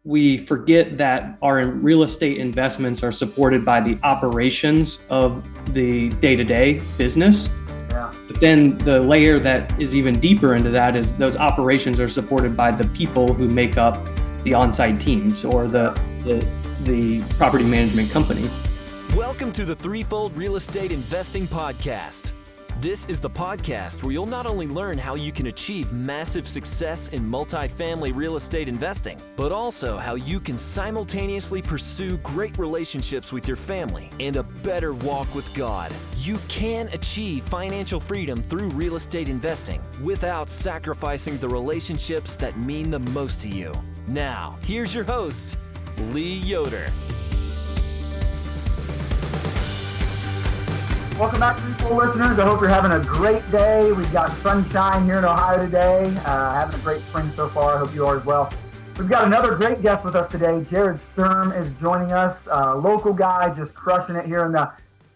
we forget that our real estate investments are supported by the operations of the day-to-day business. Yeah. But then the layer that is even deeper into that is those operations are supported by the people who make up the on-site teams or the property management company. Welcome to the Threefold Real Estate Investing Podcast. This is the podcast where you'll not only learn how you can achieve massive success in multifamily real estate investing, but also how you can simultaneously pursue great relationships with your family and a better walk with God. You can achieve financial freedom through real estate investing without sacrificing the relationships that mean the most to you. Now, here's your host, Lee Yoder. Welcome back, Threefold listeners. I hope you're having a great day. We've got sunshine here in Ohio today. Having a great spring so far. I hope you are as well. We've got another great guest with us today. Jered Sturm is joining us. Local guy, just crushing it here in the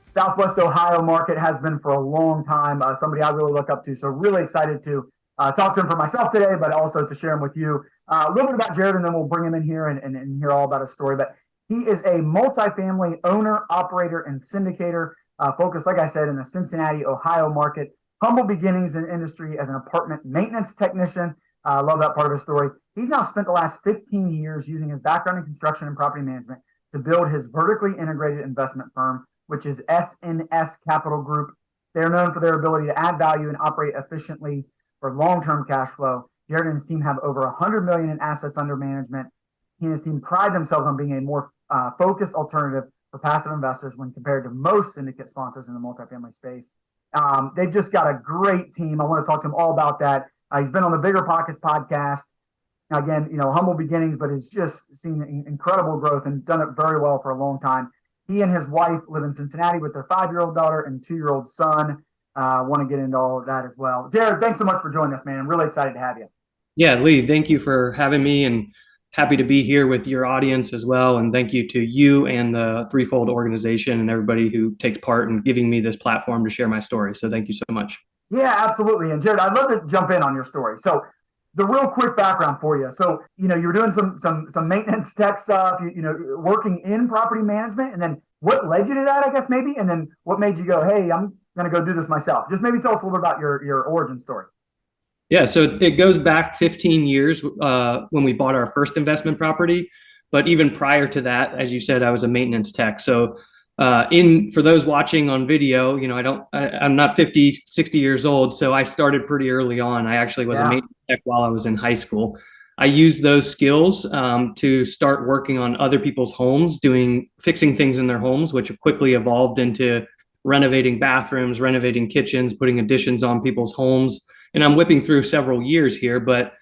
Southwest Ohio market. Has been for a long time. Somebody I really look up to. So really excited to talk to him for myself today, but also to share him with you. A little bit about Jered, and then we'll bring him in here and hear all about his story. But he is a multifamily owner, operator, and syndicator. Focused, like I said, in the Cincinnati, Ohio market. Humble beginnings in industry as an apartment maintenance technician. I love that part of his story. He's now spent the last 15 years using his background in construction and property management to build his vertically integrated investment firm, which is SNS Capital Group. They're known for their ability to add value and operate efficiently for long-term cash flow. Jered and his team have over $100 million in assets under management. He and his team pride themselves on being a more focused alternative for passive investors when compared to most syndicate sponsors in the multifamily space. They've just got a great team. I want to talk to him all about that. He's been on the Bigger Pockets podcast. Again, humble beginnings, but has just seen incredible growth and done it very well for a long time. He and his wife live in Cincinnati with their 5-year-old daughter and 2-year-old son. Want to get into all of that as well. Jered, thanks so much for joining us, man. I'm really excited to have you. Yeah, Lee, thank you for having me, and happy to be here with your audience as well. And thank you to you and the Threefold organization and everybody who takes part in giving me this platform to share my story. So thank you so much. Yeah, absolutely. And Jered, I'd love to jump in on your story. So the real quick background for you. So, you were doing some maintenance tech stuff, working in property management. And then what led you to that, I guess, maybe? And then what made you go, hey, I'm going to go do this myself? Just maybe tell us a little bit about your origin story. Yeah, so it goes back 15 years when we bought our first investment property. But even prior to that, as you said, I was a maintenance tech. So for those watching on video, I'm not 50, 60 years old. So I started pretty early on. I actually was a maintenance tech while I was in high school. I used those skills to start working on other people's homes, fixing things in their homes, which quickly evolved into renovating bathrooms, renovating kitchens, putting additions on people's homes. And I'm whipping through several years here, but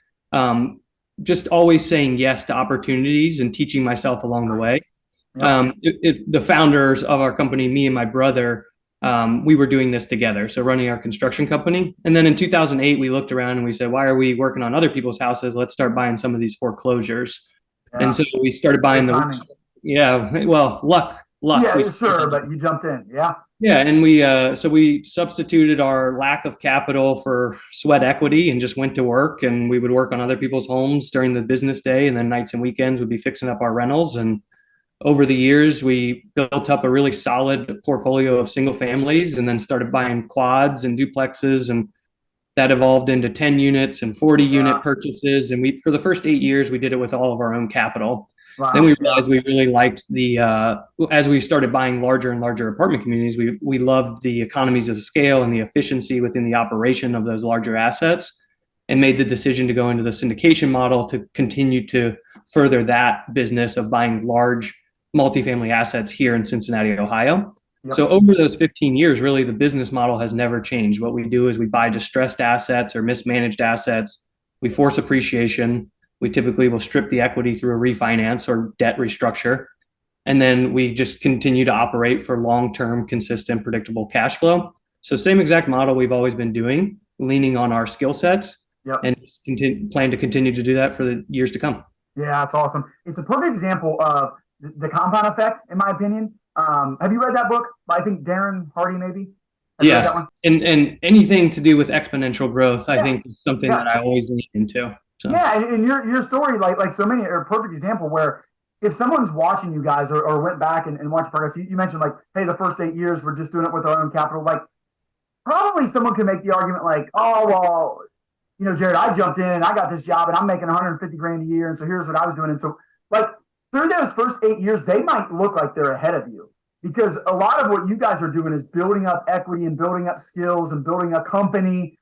just always saying yes to opportunities and teaching myself along the way. If the founders of our company, me and my brother, we were doing this together. So running our construction company. And then in 2008, we looked around and we said, why are we working on other people's houses? Let's start buying some of these foreclosures. Yeah. And so we started buying luck. Yeah, sure, but you jumped in. Yeah. Yeah, and we substituted our lack of capital for sweat equity and just went to work, and we would work on other people's homes during the business day, and then nights and weekends we'd be fixing up our rentals. And over the years, we built up a really solid portfolio of single families, and then started buying quads and duplexes, and that evolved into 10 units and 40 unit purchases. And for the first 8 years, we did it with all of our own capital. Wow. Then we realized we really liked as we started buying larger and larger apartment communities, we loved the economies of scale and the efficiency within the operation of those larger assets, and made the decision to go into the syndication model to continue to further that business of buying large multifamily assets here in Cincinnati, Ohio. Yep. So over those 15 years, really the business model has never changed. What we do is we buy distressed assets or mismanaged assets. We force appreciation. We typically will strip the equity through a refinance or debt restructure. And then we just continue to operate for long-term, consistent, predictable cash flow. So same exact model we've always been doing, leaning on our skill sets. Yep. And plan to continue to do that for the years to come. Yeah, that's awesome. It's a perfect example of the compound effect, in my opinion. Have you read that book by, I think, Darren Hardy, maybe? Yeah, and anything to do with exponential growth, I think is something that I always lean into. So Yeah, and your story, like so many, are a perfect example where if someone's watching you guys or went back and watched progress, you mentioned like, hey, the first 8 years we're just doing it with our own capital. Like probably someone could make the argument like, oh well, Jered, I jumped in and I got this job and I'm making 150 grand a year, and so here's what I was doing. And so like through those first 8 years, they might look like they're ahead of you because a lot of what you guys are doing is building up equity and building up skills and building a company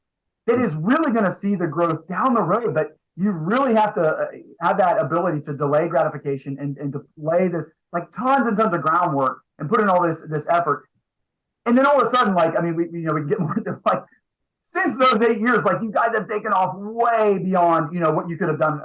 that is really going to see the growth down the road. But you really have to have that ability to delay gratification and to lay this like tons and tons of groundwork and put in all this effort. And then all of a sudden, like, I mean, we can get more into like, since those 8 years, like you guys have taken off way beyond, what you could have done,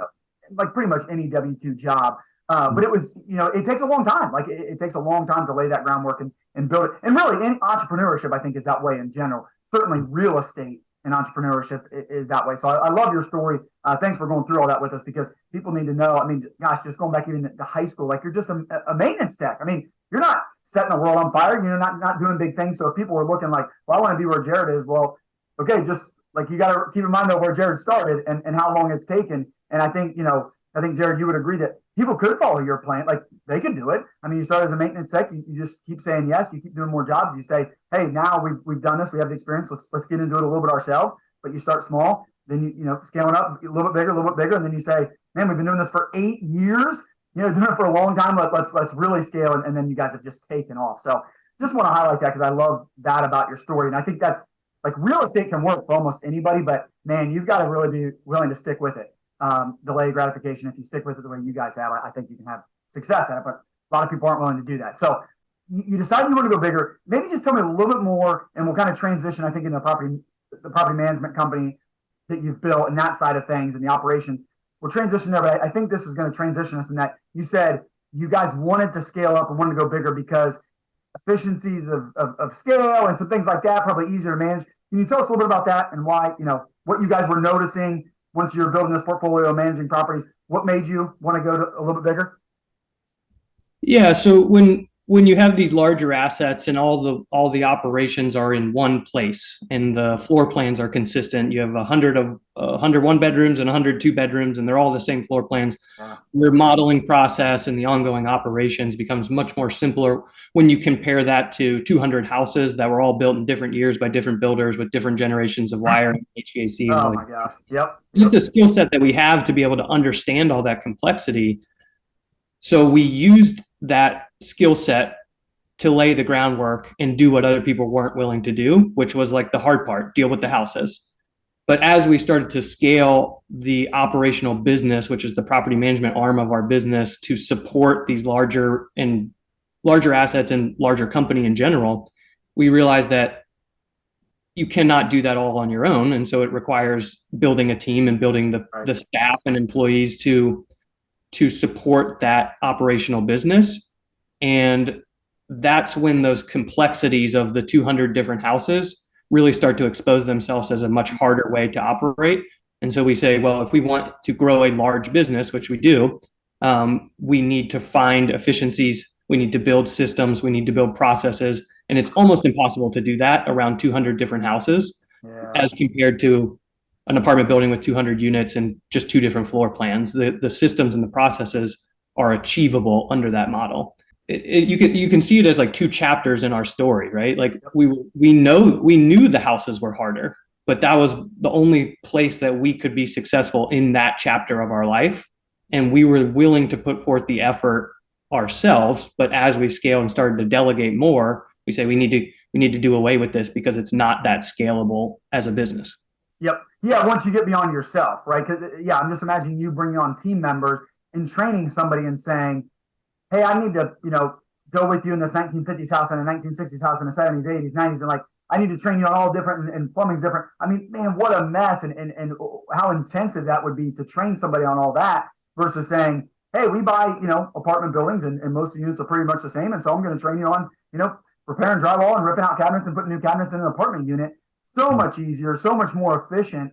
like pretty much any W-2 job. But it was, it takes a long time. Like it takes a long time to lay that groundwork and build it. And really, in entrepreneurship, I think is that way in general. Certainly real estate and entrepreneurship is that way. So I love your story. Thanks for going through all that with us because people need to know. I mean, gosh, just going back even to high school, like you're just a maintenance tech. I mean, you're not setting the world on fire. You're not doing big things. So if people are looking like, well, I want to be where Jered is, well, okay, just like you got to keep in mind though where Jered started and how long it's taken. And I think Jered, you would agree that people could follow your plan. Like they could do it. I mean, you start as a maintenance tech, you just keep saying yes, you keep doing more jobs. You say, hey, now we've done this, we have the experience. Let's get into it a little bit ourselves. But you start small, then you scaling up a little bit bigger, and then you say, man, we've been doing this for 8 years. Doing it for a long time. Let's really scale, and then you guys have just taken off. So just want to highlight that because I love that about your story, and I think that's like real estate can work for almost anybody, but man, you've got to really be willing to stick with it. Delay gratification. If you stick with it the way you guys have, I think you can have success at it. But a lot of people aren't willing to do that. So you decide you want to go bigger. Maybe just tell me a little bit more, and we'll kind of transition. I think in the property management company that you've built and that side of things and the operations. We'll transition there, but I think this is going to transition us in that you said you guys wanted to scale up and wanted to go bigger because efficiencies of scale and some things like that, probably easier to manage. Can you tell us a little bit about that and why, what you guys were noticing once you were building this portfolio, managing properties? What made you want to go to a little bit bigger? yeah, so when you have these larger assets and all the operations are in one place and the floor plans are consistent, you have 100 one bedrooms and 100 two bedrooms, and they're all the same floor plans. Wow. Your modeling process and the ongoing operations becomes much more simpler when you compare that to 200 houses that were all built in different years by different builders with different generations of wiring, HVAC. Oh my gosh. Yep. It's a skill set that we have to be able to understand all that complexity. So we used that skill set to lay the groundwork and do what other people weren't willing to do, which was like the hard part, deal with the houses. But as we started to scale the operational business, which is the property management arm of our business, to support these larger assets and larger company in general, we realized that you cannot do that all on your own. And so it requires building a team and building the staff and employees to support that operational business. And that's when those complexities of the 200 different houses really start to expose themselves as a much harder way to operate. And so we say, well, if we want to grow a large business, which we do, we need to find efficiencies. We need to build systems. We need to build processes. And it's almost impossible to do that around 200 different houses as compared to an apartment building with 200 units and just two different floor plans. The systems and the processes are achievable under that model. You can see it as like two chapters in our story, right? Like we knew the houses were harder, but that was the only place that we could be successful in that chapter of our life. And we were willing to put forth the effort ourselves. But as we scale and started to delegate more, we say we need to do away with this because it's not that scalable as a business. Yep. Yeah. Once you get beyond yourself, right? Yeah. I'm just imagining you bringing on team members and training somebody and saying, hey, I need to, go with you in this 1950s house and a 1960s house and a 70s, 80s, 90s. And like, I need to train you on all different and plumbing's different. I mean, man, what a mess and how intensive that would be to train somebody on all that versus saying, hey, we buy, apartment buildings and most of the units are pretty much the same. And so I'm going to train you on, repairing drywall and ripping out cabinets and putting new cabinets in an apartment unit. So much easier, so much more efficient.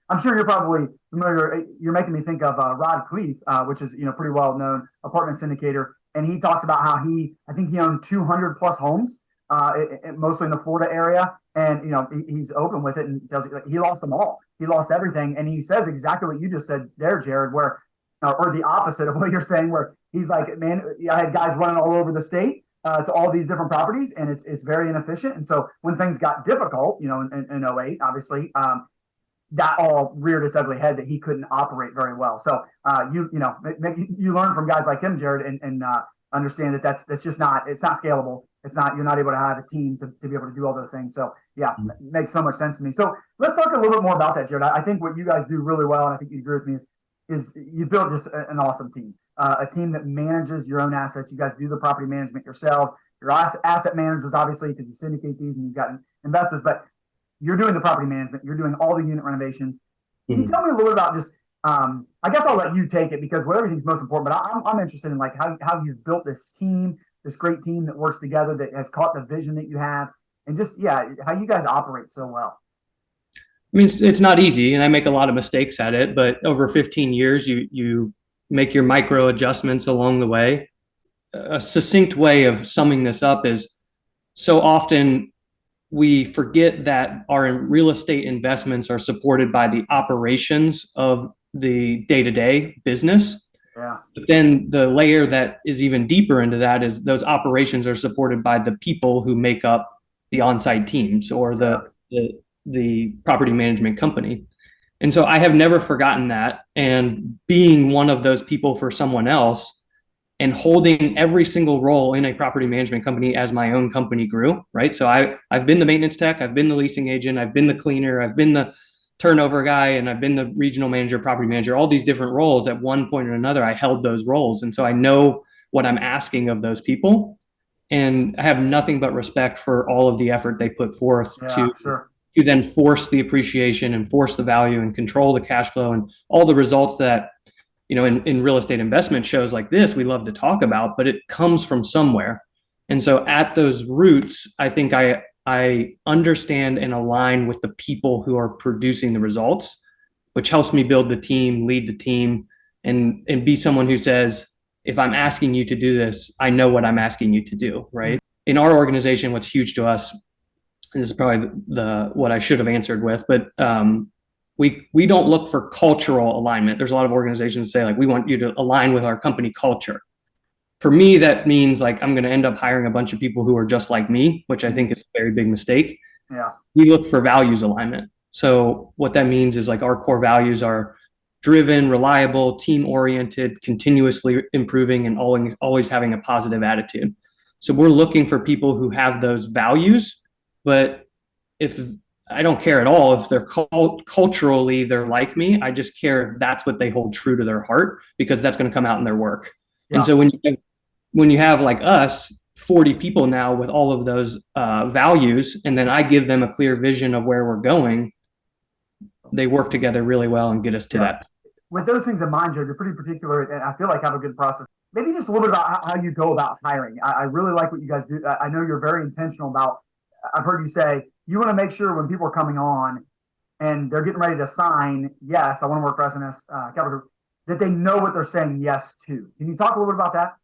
I'm sure you're probably familiar. You're making me think of Rod Cleef, which is pretty well known apartment syndicator, and he talks about how I think he owned 200 plus homes mostly in the Florida area. And, he's open with it and tells you like, he lost them all. He lost everything. And he says exactly what you just said there, Jered, where, or the opposite of what you're saying, where he's like, man, I had guys running all over the state to all these different properties, and it's very inefficient. And so when things got difficult, in 08, obviously, that all reared its ugly head that he couldn't operate very well. So you learn from guys like him, Jered, and understand that that's just it's not scalable. You're not able to have a team to be able to do all those things. So yeah, it makes so much sense to me. So let's talk a little bit more about that, Jered. I think what you guys do really well, and I think you agree with me, is you build just an awesome team, a team that manages your own assets. You guys do the property management yourselves. Your asset managers, obviously, because you syndicate these and you've got investors, but you're doing the property management. You're doing all the unit renovations. Can you tell me a little bit about just, I guess I'll let you take it because everything's most important, but I'm interested in like how you've built this team, this great team that works together, that has caught the vision that you have, and just, how you guys operate so well. I mean, it's not easy, and I make a lot of mistakes at it, but over 15 years, you make your micro adjustments along the way. A succinct way of summing this up is so often we forget that our real estate investments are supported by the operations of the day-to-day business. Yeah. But then the layer that is even deeper into that is those operations are supported by the people who make up the on-site teams or the property management company. And so I have never forgotten that, and being one of those people for someone else and holding every single role in a property management company as my own company grew, right? So I've been the maintenance tech, I've been the leasing agent, I've been the cleaner, I've been the turnover guy, and I've been the regional manager, property manager, all these different roles. At one point or another, I held those roles. And so I know what I'm asking of those people. And I have nothing but respect for all of the effort they put forth to then force the appreciation and force the value and control the cash flow and all the results that, in real estate investment shows like this, we love to talk about, but it comes from somewhere. And so at those roots, I think I understand and align with the people who are producing the results, which helps me build the team, lead the team, and be someone who says, if I'm asking you to do this, I know what I'm asking you to do, right? In our organization, what's huge to us, and this is probably what I should have answered with, but we don't look for cultural alignment. There's a lot of organizations say like, we want you to align with our company culture. For me, that means like I'm going to end up hiring a bunch of people who are just like me, which I think is a very big mistake. Yeah. We look for values alignment. So what that means is like our core values are driven, reliable, team-oriented, continuously improving, and always having a positive attitude. So we're looking for people who have those values, but if I don't care at all if they're culturally they're like me, I just care if that's what they hold true to their heart, because that's going to come out in their work. Yeah. And so when you have like us, 40 people now with all of those values, and then I give them a clear vision of where we're going, they work together really well and get us to that. With those things in mind, Joe, you're pretty particular, and I feel like I have a good process. Maybe just a little bit about how you go about hiring. I really like what you guys do. I know you're very intentional about, I've heard you say, you want to make sure when people are coming on and they're getting ready to sign, yes, I want to work for SNS Capital Group, that they know what they're saying yes to. Can you talk a little bit about that?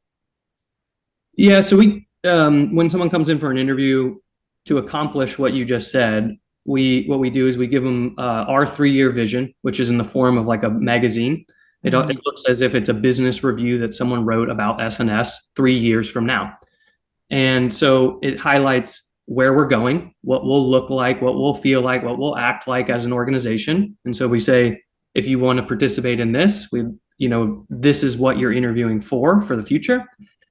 Yeah, so we, when someone comes in for an interview to accomplish what you just said, what we do is we give them our 3-year vision, which is in the form of like a magazine. It looks as if it's a business review that someone wrote about SNS 3 years from now. And so it highlights where we're going, what we'll look like, what we'll feel like, what we'll act like as an organization. And so we say, if you want to participate in this, this is what you're interviewing for the future.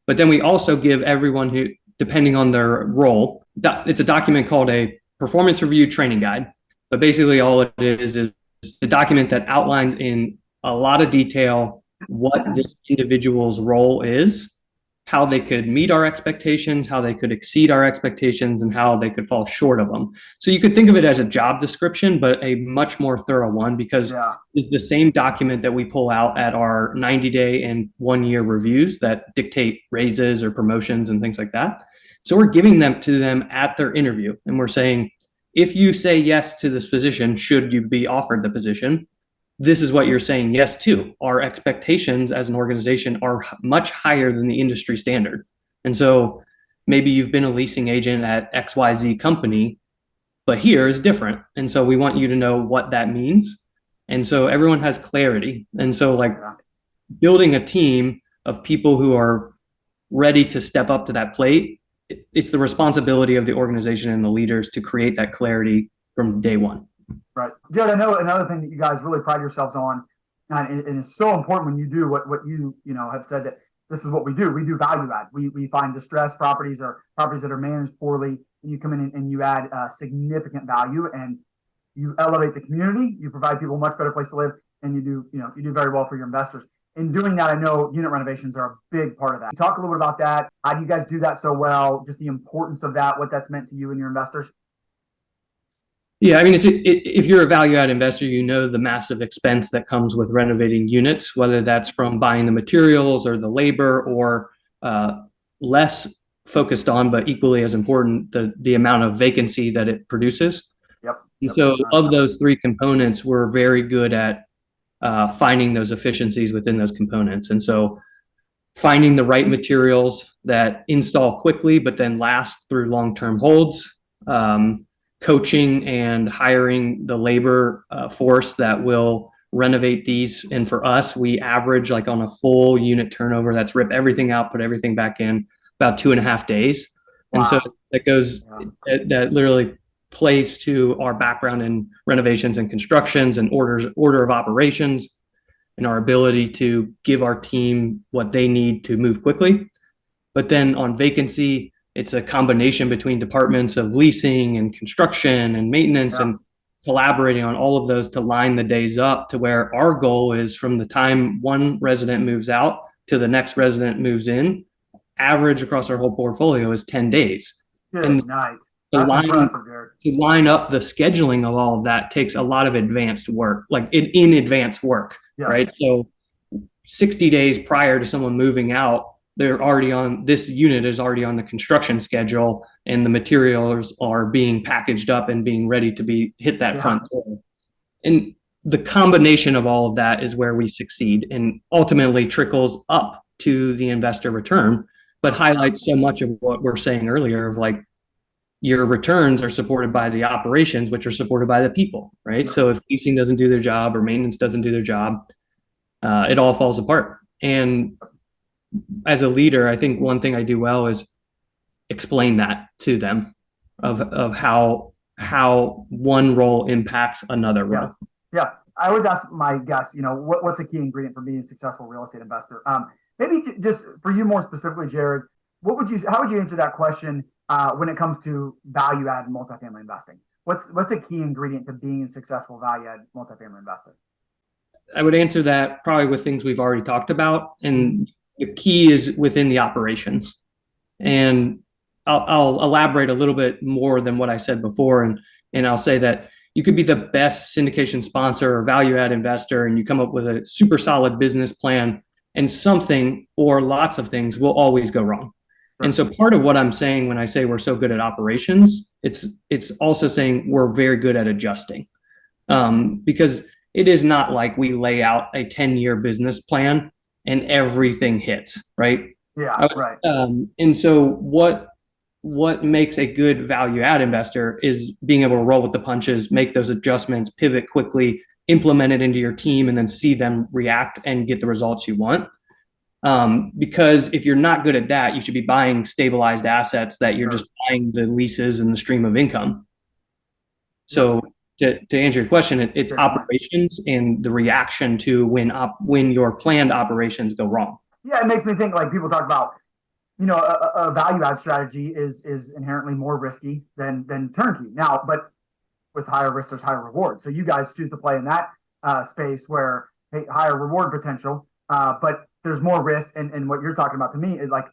But then we also give everyone who, depending on their role, it's a document called a performance review training guide. But basically all it is a document that outlines in a lot of detail what this individual's role is, how they could meet our expectations, how they could exceed our expectations, and how they could fall short of them. So you could think of it as a job description, but a much more thorough one, because it's the same document that we pull out at our 90-day and 1-year reviews that dictate raises or promotions and things like that. So we're giving them to them at their interview. And we're saying, if you say yes to this position, should you be offered the position, this is what you're saying yes to. Our expectations as an organization are much higher than the industry standard. And so maybe you've been a leasing agent at XYZ company, but here is different. And so we want you to know what that means. And so everyone has clarity. And so, like, Yeah. building a team of people who are ready to step up to that plate, it's the responsibility of the organization and the leaders to create that clarity from day one. Right. Jared, I know another thing that you guys really pride yourselves on, and it's so important when you do what you have said, that this is what we do. We do value add. We find distressed properties or properties that are managed poorly, and you come in and you add significant value, and you elevate the community. You provide people a much better place to live, and you do very well for your investors. In doing that, I know unit renovations are a big part of that. Talk a little bit about that. How do you guys do that so well? Just the importance of that, what that's meant to you and your investors. Yeah, I mean, if you're a value add investor, you know the massive expense that comes with renovating units, whether that's from buying the materials or the labor, or less focused on, but equally as important, the amount of vacancy that it produces. Yep. And so, of those three components, we're very good at finding those efficiencies within those components. And so, finding the right materials that install quickly, but then last through long-term holds. Coaching and hiring the labor force that will renovate these. And for us, we average, like, on a full unit turnover, that's rip everything out, put everything back in, about 2.5 days. And so that goes, that literally plays to our background in renovations and constructions and order of operations, and our ability to give our team what they need to move quickly. But then on vacancy, it's a combination between departments of leasing and construction and maintenance, and collaborating on all of those to line the days up to where our goal is, from the time one resident moves out to the next resident moves in, average across our whole portfolio is 10 days. Good night. That's impressive, Jared. To line up the scheduling of all of that takes a lot of advanced work, like in advance work, right? So 60 days prior to someone moving out, this unit is already on the construction schedule, and the materials are being packaged up and being ready to hit that front door. And the combination of all of that is where we succeed, and ultimately trickles up to the investor return, but highlights so much of what we're saying earlier of, like, your returns are supported by the operations, which are supported by the people, right? So if leasing doesn't do their job or maintenance doesn't do their job, it all falls apart. And as a leader, I think one thing I do well is explain that to them of how one role impacts another role. Yeah. I always ask my guests, what's a key ingredient for being a successful real estate investor? Maybe just for you more specifically, Jared, how would you answer that question when it comes to value add multifamily investing? What's a key ingredient to being a successful value add multifamily investor? I would answer that probably with things we've already talked about, and the key is within the operations. And I'll elaborate a little bit more than what I said before, and I'll say that you could be the best syndication sponsor or value add investor, and you come up with a super solid business plan, and something or lots of things will always go wrong. And so part of what I'm saying when I say we're so good at operations, it's also saying we're very good at adjusting, because it is not like we lay out a 10-year business plan and everything hits, right? Yeah, right. And so what makes a good value add investor is being able to roll with the punches, make those adjustments, pivot quickly, implement it into your team, and then see them react and get the results you want. Because if you're not good at that, you should be buying stabilized assets that you're just buying the leases and the stream of income. So to answer your question, it's operations and the reaction to when your planned operations go wrong. Yeah, it makes me think, like, people talk about, a value add strategy is inherently more risky than turnkey. Now, but with higher risk, there's higher reward. So you guys choose to play in that space where, hey, higher reward potential, but there's more risk. And what you're talking about to me is, like,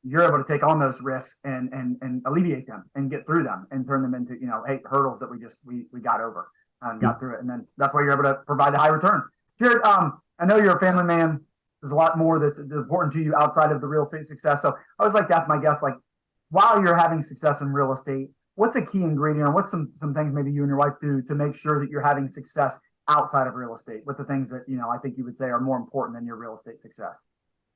you're able to take on those risks and alleviate them and get through them and turn them into, hey, hurdles that we got over and got through it. And then that's why you're able to provide the high returns. Jared, I know you're a family man. There's a lot more that's important to you outside of the real estate success. So I always like to ask my guests, like, while you're having success in real estate, what's a key ingredient, or what's some things maybe you and your wife do to make sure that you're having success outside of real estate? What the things that, I think you would say are more important than your real estate success?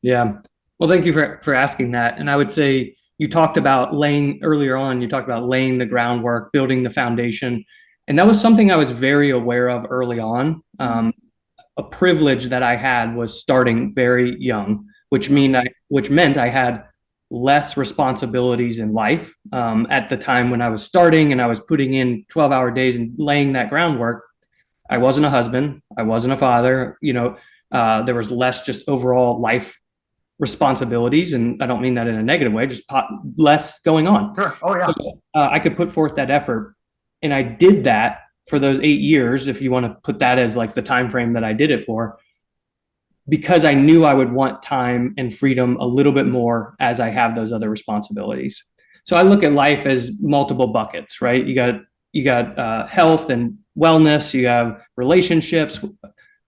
Yeah. Well, thank you for asking that. And I would say, you talked about laying the groundwork, building the foundation. And that was something I was very aware of early on. A privilege that I had was starting very young, which meant I had less responsibilities in life. At the time when I was starting and I was putting in 12-hour days and laying that groundwork, I wasn't a husband. I wasn't a father. There was less just overall life responsibilities. And I don't mean that in a negative way, just less going on. Sure. Oh, yeah. So, I could put forth that effort. And I did that for those 8 years, if you want to put that as like the time frame that I did it for, because I knew I would want time and freedom a little bit more as I have those other responsibilities. So I look at life as multiple buckets, right? You got health and wellness, you have relationships,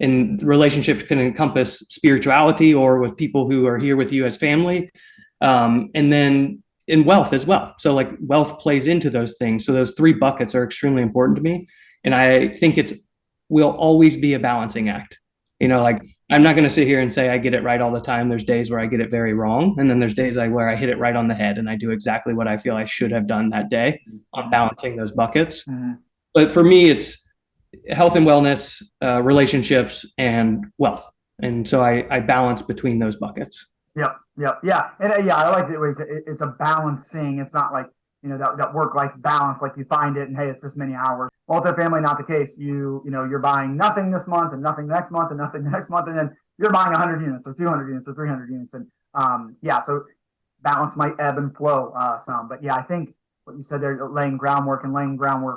and relationships can encompass spirituality or with people who are here with you as family. And then in wealth as well. So like wealth plays into those things. So those 3 buckets are extremely important to me. And I think will always be a balancing act. Like I'm not going to sit here and say I get it right all the time. There's days where I get it very wrong. And then there's days where I hit it right on the head and I do exactly what I feel I should have done that day on balancing those buckets. Mm-hmm. But for me, it's health and wellness, relationships, and wealth. And so I balance between those buckets. Yep. Yeah. And I like the way it's a balancing. It's not like, that work-life balance, like you find it and hey, it's this many hours. Multifamily, not the case. You're buying nothing this month and nothing next month and nothing next month. And then you're buying 100 units or 200 units or 300 units. And so balance might ebb and flow some. But yeah, I think what you said there, laying groundwork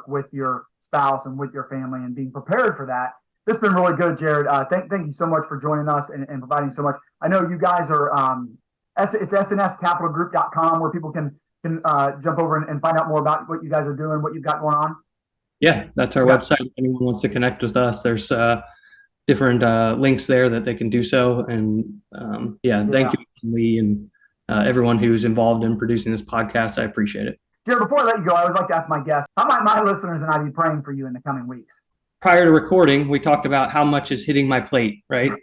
with your spouse and with your family and being prepared for that. This has been really good, Jered. Thank you so much for joining us and providing so much. I know you guys are, it's SNSCapitalGroup.com where people can jump over and find out more about what you guys are doing, what you've got going on. Yeah, that's our website. If anyone wants to connect with us, there's different links there that they can do so. And thank you, Lee, and everyone who's involved in producing this podcast. I appreciate it. Jered, before I let you go, I always like to ask my guests, how might my listeners and I be praying for you in the coming weeks? Prior to recording, we talked about how much is hitting my plate, right?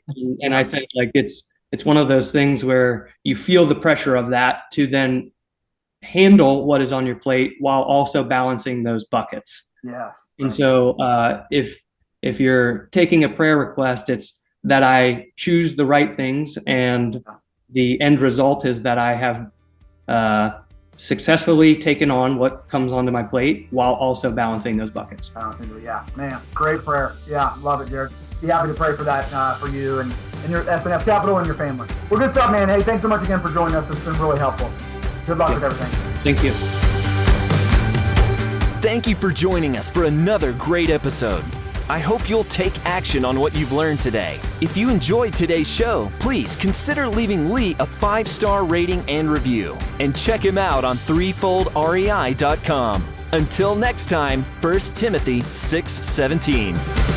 And I said, like, it's one of those things where you feel the pressure of that to then handle what is on your plate while also balancing those buckets. Yes. And so if you're taking a prayer request, it's that I choose the right things, and the end result is that I have successfully taken on what comes onto my plate while also balancing those buckets. Yeah, man, great prayer. Yeah, love it, Jered. Be happy to pray for that for you and your SNS Capital and your family. Well, good stuff, man. Hey, thanks so much again for joining us. It's been really helpful. Good luck with everything. Thank you. Thank you for joining us for another great episode. I hope you'll take action on what you've learned today. If you enjoyed today's show, please consider leaving Lee a 5-star rating and review. And check him out on threefoldrei.com. Until next time, 1 Timothy 6:17.